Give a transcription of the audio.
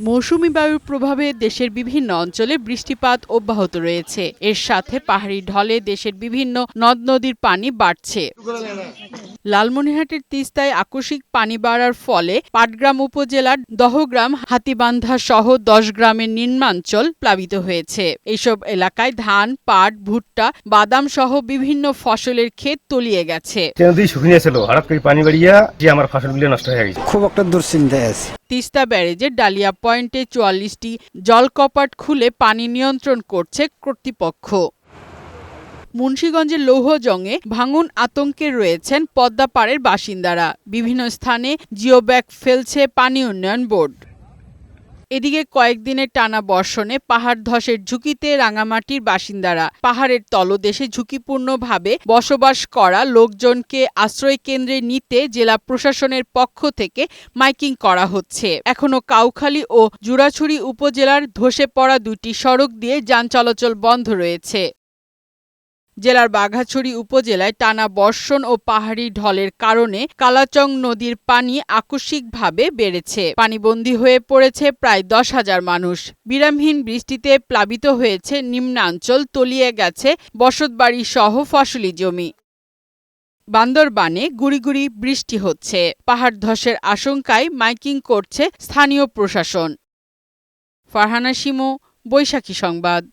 মৌসুমী বায়ুর প্রভাবে দেশের বিভিন্ন অঞ্চলে বৃষ্টিপাত অব্যাহত রয়েছে। এর সাথে পাহাড়ি ঢলে দেশের বিভিন্ন নদ-নদীর পানি বাড়ছে। লালমনিরহাটের তিস্তায় আকস্মিক পানি বাড়ার ফলে পাটগ্রাম উপজেলার দহগ্রাম, হাতীবান্ধা সহ ১০ গ্রামের নিম্নাঞ্চল প্লাবিত হয়েছে। এসব এলাকায় ধান, পাট, ভুট্টা, বাদাম সহ বিভিন্ন ফসলের ক্ষেত তলিয়ে গেছে। নদী শুকিয়ে ছিল, হঠাৎ করে পানি বাড়িয়া আমার ফসলগুলো নষ্ট হয়ে গেছে। খুব একটা দুশ্চিন্তায় আছে। তিস্তা ব্যারেজের ডালিয়া পয়েন্টে ৪৪টি জলকপাট খুলে পানি নিয়ন্ত্রণ করছে কর্তৃপক্ষ। মুন্সিগঞ্জের লৌহজংয়ে ভাঙন আতঙ্কে রয়েছেন পদ্মাপাড়ের বাসিন্দারা। বিভিন্ন স্থানে জিওব্যাগ ফেলছে পানি উন্নয়ন বোর্ড। এদিকে কয়েকদিনের টানা বর্ষণে পাহাড় ধসের ঝুঁকিতে রাঙামাটির বাসিন্দারা। পাহাড়ের তলদেশে ঝুঁকিপূর্ণভাবে বসবাস করা লোকজনকে আশ্রয়কেন্দ্রে নিতে জেলা প্রশাসনের পক্ষ থেকে মাইকিং করা হচ্ছে। এখনো কাউখালী ও জুরাছড়ি উপজেলার ধসে পড়া দুটি সড়ক দিয়ে যান চলাচল বন্ধ রয়েছে। জেলার বাঘাছড়ি উপজেলায় টানা বর্ষণ ও পাহাড়ি ঢলের কারণে কালাচং নদীর পানি আকস্মিকভাবে বেড়েছে। পানিবন্দী হয়ে পড়েছে প্রায় ১০,০০০ মানুষ। বিরামহীন বৃষ্টিতে প্লাবিত হয়েছে নিম্নাঞ্চল, তলিয়ে গেছে বসতবাড়ি সহ ফসলি জমি। বান্দরবানে গুড়ি গুড়ি বৃষ্টি হচ্ছে। পাহাড় ধসের আশঙ্কায় মাইকিং করছে স্থানীয় প্রশাসন। ফারহানা শিমু, বৈশাখী সংবাদ।